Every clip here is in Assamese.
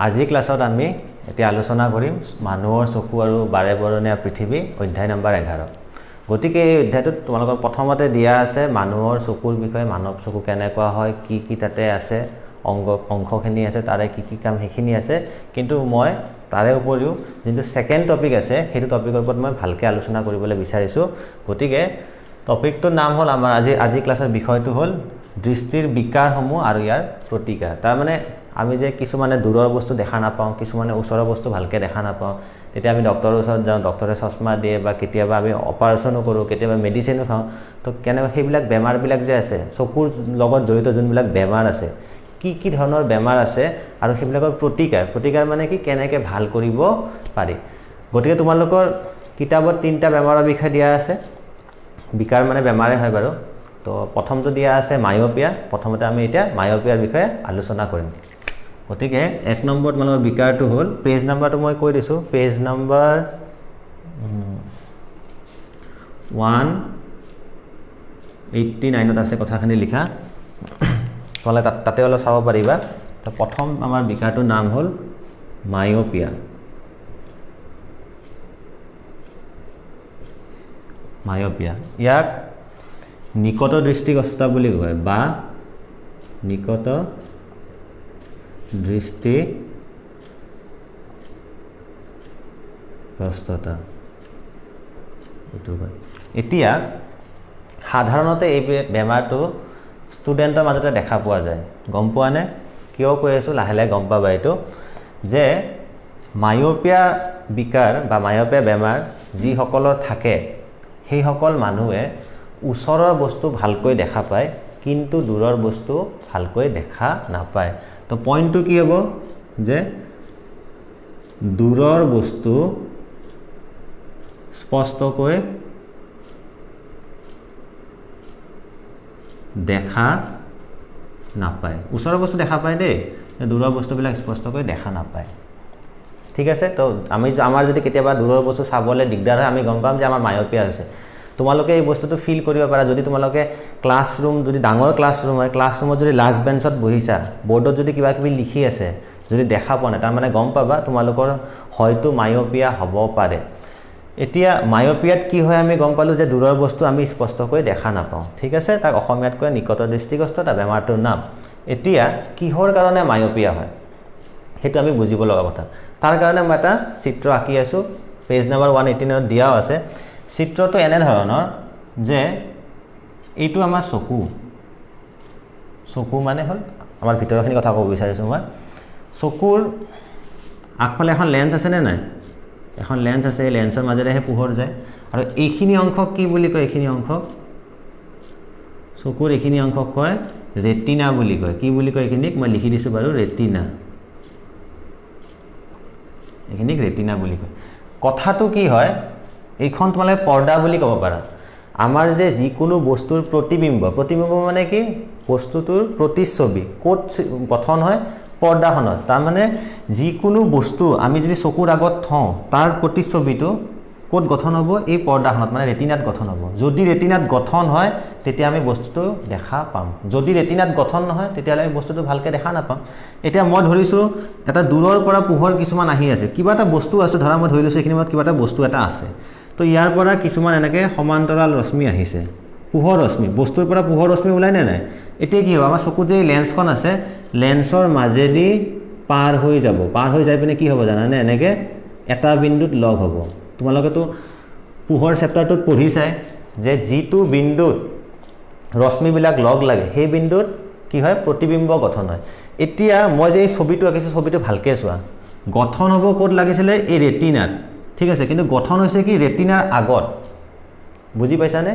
আজি ক্লাছত আমি এতিয়া আলোচনা কৰিম মানুহৰ চকু আৰু বাৰেবৰণীয়া পৃথিৱী অধ্যায় নম্বৰ 11 গতিকে এই অধ্যায়টোত তোমালোকৰ প্ৰথমতে দিয়া আছে মানুহৰ চকুৰ বিষয়ে মানৱ চকু কেনেকুৱা হয় কি তাতে আছে অংশখিনি আছে তাৰে কি কাম হেখিনি আছে কিন্তু মই তাৰে উপৰিও যিটো সেকেন্ড টপিক আছে হেতু টপিকৰ ওপৰত মই ভালকৈ আলোচনা কৰিবলৈ বিচাৰিছো গতিকে টপিকটোৰ নাম হ'ল আমাৰ আজি ক্লাছৰ বিষয়টো হ'ল দৃষ্টিৰ বিকাৰসমূহ আৰু ইয়াৰ প্ৰতিকাৰ তাৰ মানে আমি যে কিছুমানে দূৰৰ বস্তু দেখা নাপাওঁ কিছুমানে ওচৰৰ বস্তু ভালকৈ দেখা নাপাওঁ তেতিয়া আমি ডক্টৰৰ ওচৰত যাওঁ ডক্টৰে চশমা দিয়ে বা কেতিয়াবা আমি অপাৰেশ্যনো কৰোঁ কেতিয়াবা মেডিচিনো খাওঁ তো কেনেকৈ সেইবিলাক বেমাৰবিলাক যে আছে চকুৰ লগত জড়িত যোনবিলাক বেমাৰ আছে কি ধৰণৰ বেমাৰ আছে আৰু সেইবিলাকৰ প্ৰতিকাৰ মানে কি কেনেকৈ ভাল কৰিব পাৰি গতিকে তোমালোকৰ কিতাপত তিনটা বেমাৰৰ বিষয়ে দিয়া আছে বিকাৰ মানে বেমাৰে হয় বাৰু তো প্ৰথমটো দিয়া আছে মায়োপিয়া প্ৰথমতে আমি এতিয়া মায়োপিয়াৰ বিষয়ে আলোচনা কৰিম গতিকে 1 নম্বৰ তোমালোকৰ বিকাৰটো হ'ল পেজ নাম্বাৰটো মই কৈ দিছো পেজ নাম্বাৰ 189ত আছে কথাখিনি লিখা তোলে তাতে অলপ চাব পাৰিবা তো প্ৰথম আমাৰ বিকাৰটোৰ নাম হ'ল মায়োপিয়া ইয়াক নিকট দৃষ্টিগ্ৰস্ততা বুলি কয় বা নিকট দৃষ্টিগ্ৰস্ততা এতিয়া সাধাৰণতে এই বেমাৰটো ষ্টুডেণ্টৰ মাজতে দেখা পোৱা যায় গম পোৱা নে কিয় কৈ আছো লাহে লাহে গম পাবা এইটো যে মায়োপিয়া বিকাৰ বা মায়োপিয়া বেমাৰ যি সকলৰ থাকে সেই সকল মানুহে ওচৰৰ বস্তু ভালকৈ দেখা পায় কিন্তু দূৰৰ বস্তু ভালকৈ দেখা নাপায় তো পইণ্টটো কি হ'ব যে দূৰৰ বস্তু স্পষ্টকৈ দেখা নাপায় ওচৰৰ বস্তু দেখা পায় দেই দূৰৰ বস্তুবিলাক স্পষ্টকৈ দেখা নাপায় ঠিক আছে তো আমাৰ যদি কেতিয়াবা দূৰৰ বস্তু চাবলৈ দিগদাৰ হয় আমি গম পাম যে আমাৰ মায়োপিয়া হৈছে তোমালোকে এই বস্তুটো ফিল কৰিব পাৰা যদি তোমালোকে ক্লাছৰুম যদি ডাঙৰ ক্লাছৰুম হয় ক্লাছৰুমত যদি লাষ্ট বেঞ্চত বহিছা বোৰ্ডত যদি কিবা কিবি লিখি আছে যদি দেখা পোৱা নাই তাৰ মানে গম পাবা তোমালোকৰ হয়তো মায়োপিয়া হ'ব পাৰে এতিয়া মায়োপিয়াত কি হয় আমি গম পালো যে দূৰৰ বস্তু আমি স্পষ্টকৈ দেখা নাপাওঁ ঠিক আছে তাক অসমীয়াত কয় নিকট দৃষ্টিগ্ৰস্ততা বেমাৰটোৰ নাম এতিয়া কিহৰ কাৰণে মায়োপিয়া হয় হেতু আমি বুজিব লগা কথা তাৰ কাৰণে মই এটা চিত্ৰ আঁকি আছো পেজ নম্বৰ 118ত দিয়াও আছে চিত্ৰটো এনে ধৰণৰ যে এইটো আমাৰ চকু মানে হ'ল আমাৰ ভিতৰখিনি কথা ক'ব বিচাৰিছো মই চকুৰ আগফালে এখন লেন্স আছে নে নাই এখন লেন্স আছে লেন্সৰ মাজেৰেহে পোহৰ যায় আৰু এইখিনি অংশক কি বুলি কয় এইখিনি অংশক চকুৰ এইখিনি অংশক কয় ৰেটিনা বুলি কয় কি বুলি কয় এইখিনিক মই লিখি দিছো বাৰু ৰেটিনা এইখিনিক ৰেটিনা বুলি কয় কথাটো কি হয় এইখন তোমালে পৰ্দা বুলি ক'ব পাৰা আমাৰ যে যিকোনো বস্তুৰ প্ৰতিবিম্ব মানে কি বস্তুটোৰ প্ৰতিচ্ছবি কোট গঠন হয় পৰ্দাখনত তাৰ মানে যিকোনো বস্তু আমি যদি চকুৰ আগত থওঁ তাৰ প্ৰতিচ্ছবিটো কোট গঠন হ'ব এই পৰ্দাখনত মানে ৰেটিনাত গঠন হ'ব যদি ৰেটিনাত গঠন হয় তেতিয়া আমি বস্তুটো দেখা পাম যদি ৰেটিনাত গঠন নহয় তেতিয়া আমি বস্তুটো ভালকৈ দেখা নাপাম এতিয়া মই ধৰিছো এটা দূৰৰ পৰা পোহৰ কিছুমান আহি আছে কিবা এটা বস্তু আছে ধৰা মই ধৰি লৈছো এইখিনি মত কিবা এটা বস্তু এটা আছে তো ইয়াৰ পৰা কিছুমান এনেকৈ সমান্তৰাল ৰশ্মি আহিছে পোহৰ ৰশ্মি বস্তুৰ পৰা পোহৰ ৰশ্মি ওলাই নাই এতিয়া কি হ'ব আমাৰ চকুত যে লেন্সখন আছে লেন্সৰ মাজেদি পাৰ হৈ যাই পিনে কি হ'ব জানানে এনেকৈ এটা বিন্দুত লগ হ'ব তোমালোকেতো পোহৰ চেপ্টাৰটোত পঢ়িছাই যে যিটো বিন্দুত ৰশ্মিবিলাক লগ লাগে সেই বিন্দুত কি হয় প্ৰতিবিম্ব গঠন হয় এতিয়া মই যে এই ছবিটো আঁকিছো ছবিটো ভালকৈ চোৱা গঠন হ'ব ক'ত লাগিছিলে এই ৰেটিনাত ঠিক আছে কিন্তু গঠন হৈছে কি ৰেটিনাৰ আগত বুজি পাইছানে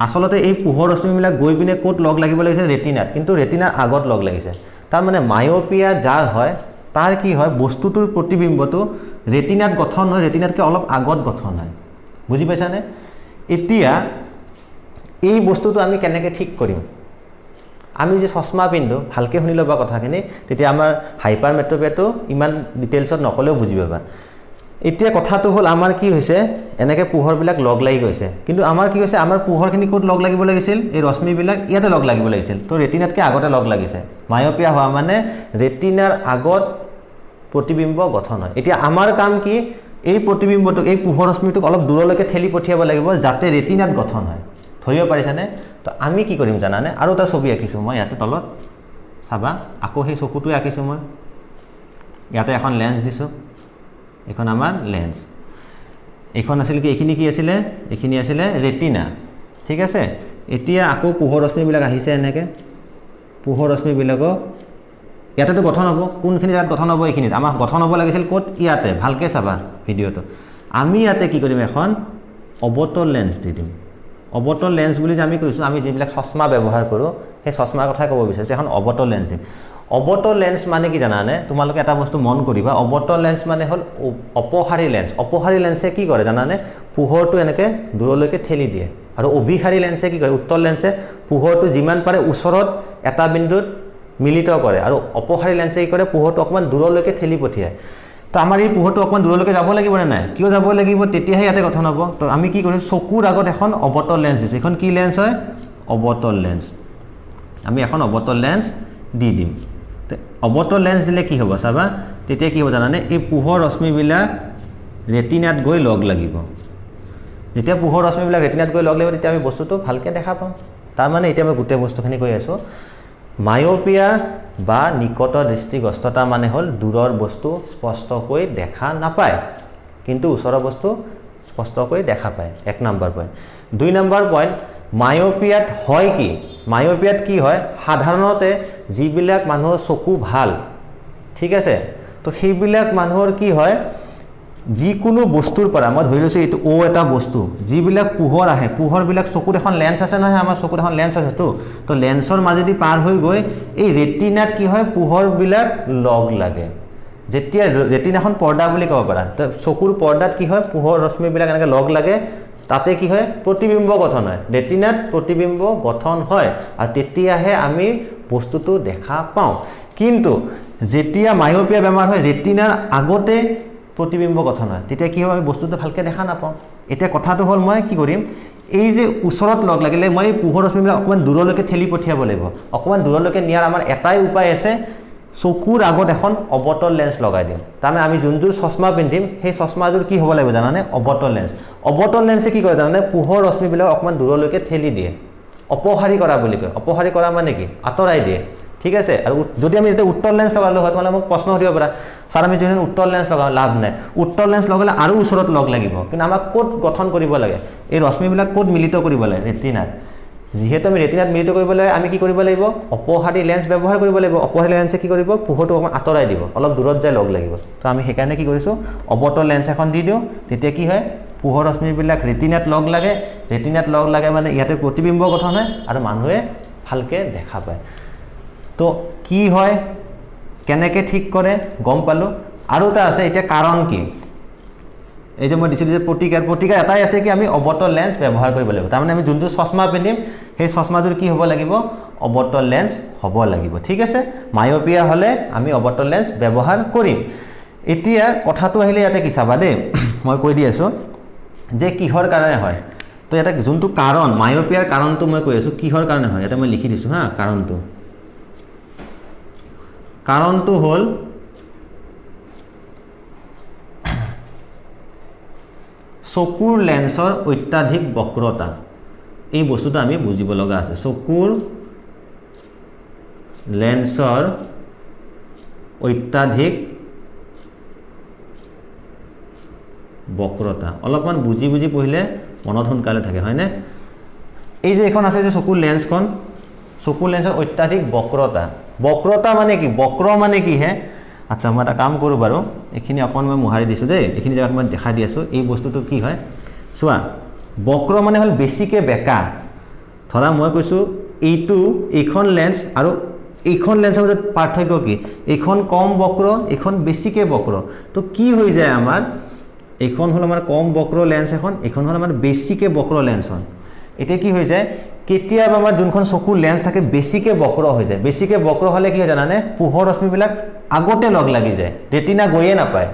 আসলতে এই পোহৰ ৰশ্মিবিলাক গৈ পিনে ক'ত লগ লাগিব লাগিছে ৰেটিনাত কিন্তু ৰেটিনাৰ আগত লগ লাগিছে তাৰ মানে মায়োপিয়া যাৰ হয় তাৰ কি হয় বস্তুটোৰ প্ৰতিবিম্বটো ৰেটিনাত গঠন হয় ৰেটিনাতকৈ অলপ আগত গঠন হয় বুজি পাইছানে এতিয়া এই বস্তুটো আমি কেনেকৈ ঠিক কৰিম আমি যে চশমা পিন্ধো ভালকৈ শুনি ল'বা কথাখিনি তেতিয়া আমাৰ হাইপাৰমেট্ৰোপিয়াটো ইমান ডিটেইলছত নকলেও বুজি পাবা এতিয়া কথাটো হ'ল আমাৰ কি হৈছে এনেকৈ পোহৰবিলাক লগ লাগি গৈছে কিন্তু আমাৰ কি হৈছে আমাৰ পোহৰখিনি ক'ত লগ লাগিব লাগিছিল এই ৰশ্মিবিলাক ইয়াতে লগ লাগিব লাগিছিল তো ৰেটিনাতকৈ আগতে লগ লাগিছে মায়োপিয়া হোৱা মানে ৰেটিনাৰ আগত প্ৰতিবিম্ব গঠন হয় এতিয়া আমাৰ কাম কি এই প্ৰতিবিম্বটো এই পোহৰ ৰশ্মিটোক অলপ দূৰলৈকে ঠেলি পঠিয়াব লাগিব যাতে ৰেটিনাত গঠন হয় ধৰিব পাৰিছানে তো আমি কি কৰিম জানানে আৰু এটা ছবি আঁকিছো মই ইয়াতে তলত চাবা আকৌ সেই চকুটো আঁকিছো মই ইয়াতে এখন লেন্স দিছো এখন আমাৰ লেন্স এখন আছিল কি এইখিনি কি আছিল এইখিনি আছিল ৰেটিনা ঠিক আছে এতিয়া আকৌ পোহৰ ৰশ্মিবিলাক আহিছে এনেকে পোহৰ ৰশ্মিবিলাকক ইয়াতেতো গঠন হ'ব কোনখিনি জাত গঠন হ'ব এইখিনিত আমাৰ গঠন হ'ব লাগিছিল ক'ত ইয়াতে ভালকে চাবা ভিডিওটো আমি ইয়াতে কি কৰিম এখন অবতল লেন্স দি দিম অবতল লেন্স বুলি যে আমি কৈছো আমি যিবিলাক চশমা ব্যৱহাৰ কৰো সেই চশমাৰ কথা ক'ব বিচাৰিছো এখন অবতল লেন্স দিম অবতল লেন্স মানে কি জানানে তোমালোকে এটা বস্তু মন কৰিবা অবতল লেন্স মানে হল অপহাৰী লেন্সে কি কৰে জানানে পোহৰটো এনেকে দূৰলৈকে ঠেলি দিয়ে আৰু অভিহাৰী লেন্সে কি কৰে উত্তল লেন্সে পোহৰটো যিমান পাৰে ওচৰত এটা বিন্দুত মিলিত কৰে আৰু অপহাৰী লেন্সে কি কৰে পোহৰটো অকমান দূৰলৈকে ঠেলি পঠিয়ায় তো আমাৰ এই পোহৰটো অকমান দূৰলৈকে যাব লাগিব নে নাই কিয় যাব লাগিব তেতিয়াহে ইয়াতে গঠন হ'ব তো আমি কি কৰিম চকুৰ আগত এখন অবতল লেন্স দিছো এখন কি লেন্স হয় অবতল লেন্স আমি এখন অবতল লেন্স দি দিম তো অবতল লেন্স দিলে কি হ'ব চাবা তেতিয়া কি হ'ব জানানে এই পোহৰ ৰশ্মিবিলাক ৰেটিনাত গৈ লগ লাগিব যেতিয়া পোহৰ ৰশ্মিবিলাক ৰেটিনাত গৈ লগ লাগিব তেতিয়া আমি বস্তুটো ভালকে দেখা পাম তাৰ মানে এতিয়া মই গোটেই বস্তুখিনি কৈ আছো মায়োপিয়া বা নিকট দৃষ্টিগ্ৰস্ততা মানে হল দূৰৰ বস্তু স্পষ্টকৈ দেখা নাপায় কিন্তু ওচৰৰ বস্তু স্পষ্টকৈ দেখা পায় এক নম্বৰ পইণ্ট দুই নম্বৰ পইণ্ট মায়োপিয়াত হয় কি মায়োপিয়াত কি হয় সাধাৰণতে যিবিলাক মানুহৰ চকু ভাল ঠিক আছে তো সেইবিলাক মানুহৰ কি হয় যিকোনো বস্তুৰ পৰা মই ধৰি লৈছো এইটো এটা বস্তু যিবিলাক পোহৰ আহে পোহৰবিলাক চকুত এখন লেন্স আছে নহয় আমাৰ চকুত এখন লেন্স আছে তো লেন্সৰ মাজেদি পাৰ হৈ গৈ এই ৰেটিনাত কি হয় পোহৰবিলাক লগ লাগে যেতিয়া ৰেটিনাখন পৰ্দা বুলি ক'ব পাৰা তো চকুৰ পৰ্দাত কি হয় পোহৰ ৰশ্মিবিলাক এনেকৈ লগ লাগে তাতে কি হয় প্ৰতিবিম্ব গঠন হয় ৰেটিনাত প্ৰতিবিম্ব গঠন হয় আৰু তেতিয়াহে আমি বস্তুটো দেখা পাওঁ কিন্তু যেতিয়া মায়োপিয়া বেমাৰ হয় ৰেটিনাৰ আগতে প্ৰতিবিম্ব গঠন হয় তেতিয়া কি হয় আমি বস্তুটো ভালকে দেখা নাপাওঁ এতিয়া কথাটো হ'ল মই কি কৰিম এই যে ওচৰত লগ লাগিলে মই পোহৰ ৰশ্মিবিলাক অকমান দূৰলৈকে ঠেলি পঠিয়াব লাগিব অকমান দূৰলৈকে নিয়াৰ আমাৰ এটাই উপায় আছে চকুৰ আগত এখন অবতল লেন্স লগাই দিম তাৰমানে আমি যোনযোৰ চশমা পিন্ধিম সেই চশমাযোৰ কি হ'ব লাগিব জানানে অবতল লেন্সে কি কৰে জানানে পোহৰ ৰশ্মিবিলাক অকমান দূৰলৈকে ঠেলি দিয়ে অপহাৰী কৰা বুলি কয় অপহাৰী কৰা মানে কি আঁতৰাই দিয়ে ঠিক আছে আৰু যদি আমি এটা উত্তল লেন্স লগালো হয় তোমালে মোক প্ৰশ্ন কৰিব পাৰা স্যাৰ আমি যেন উত্তল লেন্স লগাও লাভ নাই উত্তল লেন্স লগালে আৰু ওচৰত লগ লাগিব কিন্তু আমাক কোড গঠন কৰিব লাগে এই ৰশ্মিবিলাক কোড মিলিত কৰিব লাগে ৰেটিনাত যেহেতু আমি ৰেটিনাত মিলিত কৰিব লাগে আমি কি কৰিব লাগিব অপহাৰী লেন্স ব্যৱহাৰ কৰিব লাগিব অপহাৰী লেন্সে কি কৰিব পোহৰটো অকমান আঁতৰাই দিব অলপ দূৰত যায় লগ লাগিব তো আমি সেইকাৰণে কি কৰিছো অবতল লেন্স এখন দি দিও তেতিয়া কি হয় পোহৰ ৰশ্মিবিলাক ৰেটিনাত লগ লাগে মানে ইয়াতে প্ৰতিবিম্ব গঠন হয় আৰু মানুহে ভালকে দেখা পায় তো কি হয় কেনেকে ঠিক কৰে গম পালো আৰু এটা আছে এতিয়া কাৰণ কি এই যে মই দিছিলো যে প্ৰতিকাৰ এটাই আছে কি আমি অবতল লেন্স ব্যৱহাৰ কৰিব লাগিব তাৰমানে আমি যোনটো চশমা পিন্ধিম সেই চশমাযোৰ কি হ'ব লাগিব অবতল লেন্স হ'ব লাগিব ঠিক আছে মায়োপিয়া হলে আমি অবতল লেন্স ব্যৱহাৰ কৰিম এতিয়া কথাটো আহিলে ইয়াতে কি চাবা দেই মই কৈ দি আছো যে কিহৰ কাৰণে হয় তো এটা যোনটো কাৰণ মায়োপিয়াৰ কাৰণটো মই কৈ আছো কিহৰ কাৰণে হয় এটা মই লিখি দিছো হা কাৰণটো হ'ল চকুৰ লেন্সৰ অত্যাধিক বক্ৰতা এই বস্তুটো আমি বুজিব লগা আছে চকুৰ লেন্সৰ অত্যাধিক বক্ৰতা অলপমান বুজি পঢ়িলে মনত সোনকালে থাকে হয়নে এই যে এখন আছে যে চকুৰ লেন্সৰ অত্যাধিক বক্ৰতা মানে কি বক্ৰ মানে কি হে আচ্ছা মই এটা কাম কৰো বাৰু এখিনি অকন মই মুহাৰি দিছো দেই এখিনি জায়গা মই দেখা দি আছো এই বস্তুটো কি হয় চোৱা বক্ৰ মানে হল বেছিকে বেকা ধৰা মই কৈছো এইখন লেন্স আৰু এইখন লেন্সৰ মাজত পাৰ্থক্য কি এইখন কম বক্ৰ এইখন বেছিকে বক্ৰ তো কি হৈ যায় আমাৰ এইখন হল আমাৰ কম বক্ৰ লেন্স এইখন হল আমাৰ বেছিকে বক্ৰ লেন্স এতিয়া কি হৈ যায় কেতিয়াবা আমাৰ যোনখন চকুৰ লেন্স থাকে বেছিকে বক্ৰ হৈ যায় বেছিকে বক্ৰ হলে কি হয় জানানে পোহৰ ৰশ্মিবিলাক আগতে লগ লাগি যায় ৰেটিনা গৈয়ে নাপায়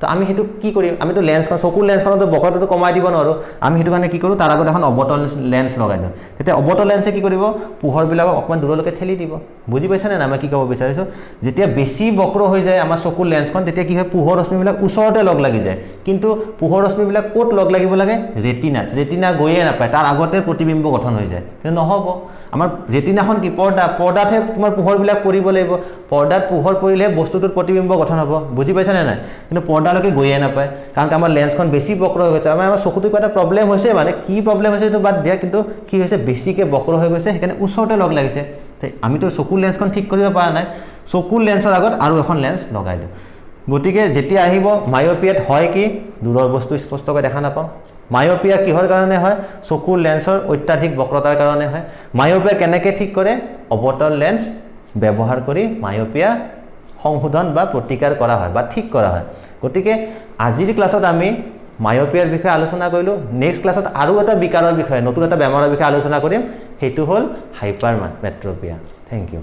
তো আমি সেইটো কি কৰিম আমিতো লেন্সখন চকুৰ লেন্সখনতো বক্ৰতাটো কমাই দিব নোৱাৰো আমি সেইটো কাৰণে কি কৰোঁ তাৰ আগত এখন অবতল লেন্স লগাই দিওঁ তেতিয়া অবতল লেন্সে কি কৰিব পোহৰবিলাকক অকমান দূৰলৈকে ঠেলি দিব বুজি পাইছানে না মই কি ক'ব বিচাৰিছো যেতিয়া বেছি বক্ৰ হৈ যায় আমাৰ চকুৰ লেন্সখন তেতিয়া কি হয় পোহৰ ৰশ্মিবিলাক ওচৰতে লগ লাগি যায় কিন্তু পোহৰ ৰশ্মিবিলাক ক'ত লগ লাগিব লাগে ৰেটিনা গৈয়ে নাপায় তাৰ আগতে প্ৰতিবিম্ব গঠন হৈ যায় কিন্তু নহ'ব আমাৰ ৰেটিনাখন কি পৰ্দাতহে তোমাৰ পোহৰবিলাক পৰিব লাগিব পৰ্দাত পোহৰ পৰিলে বস্তুটোৰ প্ৰতিবিম্ব গঠন হ'ব বুজি পাইছানে নাই কিন্তু পৰ্দালৈকে গৈয়ে নাপায় কাৰণ আমাৰ লেন্সখন বেছি বক্ৰ হৈ গৈছে আমাৰ চকুটো কিবা এটা প্ৰব্লেম হৈছে মানে কি প্ৰব্লেম হৈছে এইটো বাদ দিয়া কিন্তু কি হৈছে বেছিকৈ বক্ৰ হৈ গৈছে সেইকাৰণে ওচৰতে লগ লাগিছে আমিতো চকুৰ লেন্সখন ঠিক কৰিব পৰা নাই চকুৰ লেন্সৰ আগত আৰু এখন লেন্স লগাই দিওঁ গতিকে যেতিয়া আহিব মায়োপিয়াত হয় কি দূৰৰ বস্তু স্পষ্টকৈ দেখা নাপাওঁ মায়োপিয়া কিহৰ কাৰণে হয় চকুৰ লেন্সৰ অত্যাধিক বক্ৰতাৰ কাৰণে হয় মায়োপিয়া কেনেকৈ ঠিক কৰে অবতল লেন্স ব্যৱহাৰ কৰি মায়োপিয়া সংশোধন বা প্ৰতিকাৰ কৰা হয় বা ঠিক কৰা হয় গতিকে আজিৰ ক্লাছত আমি মায়োপিয়াৰ বিষয়ে আলোচনা কৰিলোঁ নেক্সট ক্লাছত আৰু এটা বিকাৰৰ বিষয়ে নতুন এটা বেমাৰৰ বিষয়ে আলোচনা কৰিম সেইটো হ'ল হাইপাৰমেট্ৰপিয়া থ্যাংক ইউ